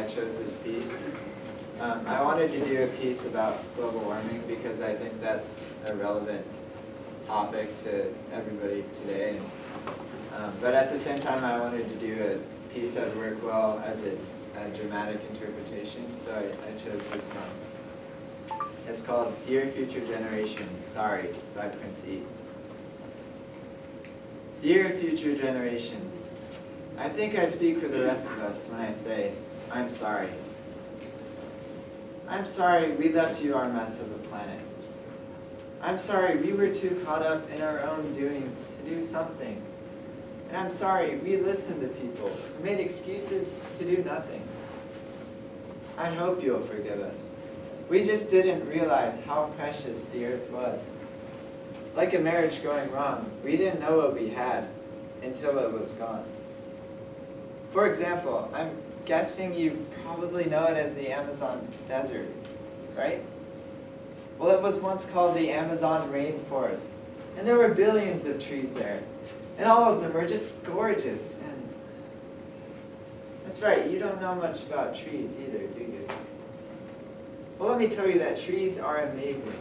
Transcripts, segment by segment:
chose this piece. I wanted to do a piece about global warming because I think that's a relevant topic to everybody today. But at the same time, I wanted to do a piece that would work well as a dramatic interpretation, so I chose this one. It's called Dear Future Generations, Sorry, by Prince E. Dear future generations, I think I speak for the rest of us when I say, I'm sorry. I'm sorry we left you our mess of a planet. I'm sorry we were too caught up in our own doings to do something. And I'm sorry we listened to people who made excuses to do nothing. I hope you'll forgive us. We just didn't realize how precious the earth was. Like a marriage going wrong, we didn't know what we had until it was gone. For example, I'm guessing you probably know it as the Amazon desert, right? Well, it was once called the Amazon rainforest, and there were billions of trees there, and all of them were just gorgeous. And that's right, you don't know much about trees either, do you? Well, let me tell you that trees are amazing.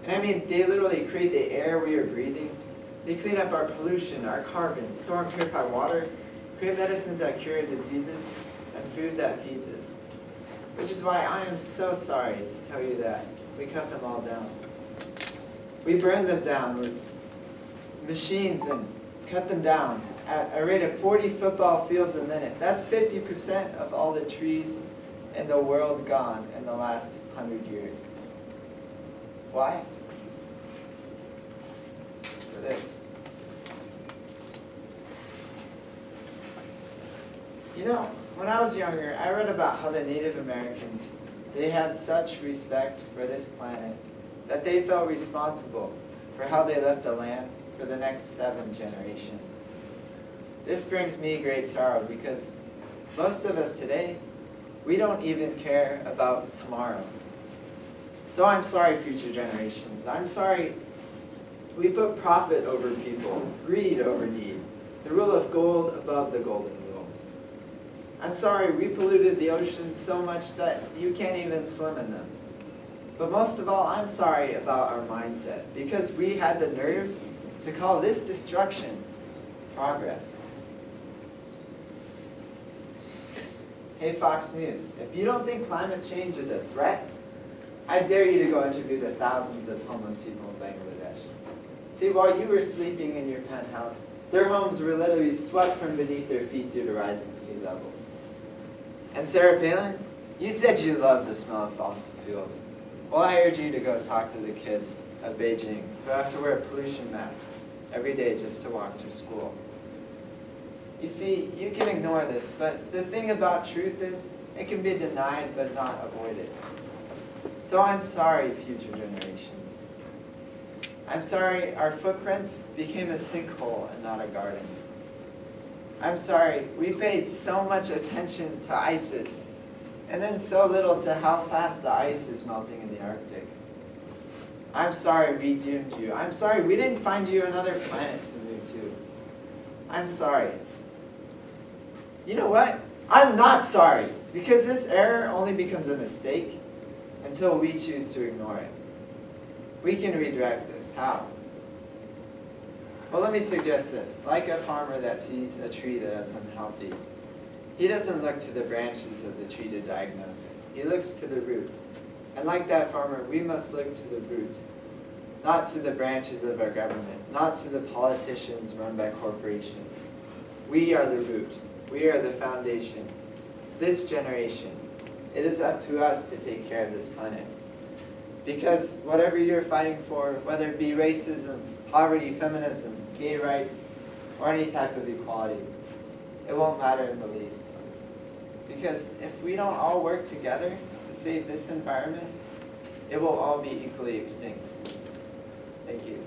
And I mean, they literally create the air we are breathing. They clean up our pollution, our carbon, store and purify water, create medicines that cure diseases, and food that feeds us. Which is why I am so sorry to tell you that we cut them all down. We burned them down with machines and cut them down at a rate of 40 football fields a minute. That's 50% of all the trees in the world gone in the last 100 years. Why? For this. You know, when I was younger, I read about how the Native Americans, they had such respect for this planet that they felt responsible for how they left the land for the next 7 generations. This brings me great sorrow because most of us today, we don't even care about tomorrow. So I'm sorry, future generations. I'm sorry we put profit over people, greed over need, the rule of gold above the golden rule. I'm sorry we polluted the oceans so much that you can't even swim in them. But most of all, I'm sorry about our mindset because we had the nerve to call this destruction progress. Hey Fox News, if you don't think climate change is a threat, I dare you to go interview the thousands of homeless people in Bangladesh. See, while you were sleeping in your penthouse, their homes were literally swept from beneath their feet due to rising sea levels. And Sarah Palin, you said you loved the smell of fossil fuels. Well, I urge you to go talk to the kids of Beijing who have to wear pollution masks every day just to walk to school. You see, you can ignore this, but the thing about truth is it can be denied but not avoided. So I'm sorry, future generations. I'm sorry our footprints became a sinkhole and not a garden. I'm sorry we paid so much attention to ISIS and then so little to how fast the ice is melting in the Arctic. I'm sorry we doomed you. I'm sorry we didn't find you another planet to move to. I'm sorry. You know what? I'm not sorry, because this error only becomes a mistake until we choose to ignore it. We can redirect this. How? Well, let me suggest this. Like a farmer that sees a tree that is unhealthy, he doesn't look to the branches of the tree to diagnose it. He looks to the root. And like that farmer, we must look to the root, not to the branches of our government, not to the politicians run by corporations. We are the root. We are the foundation. This generation, it is up to us to take care of this planet. Because whatever you're fighting for, whether it be racism, poverty, feminism, gay rights, or any type of equality, it won't matter in the least. Because if we don't all work together to save this environment, it will all be equally extinct. Thank you.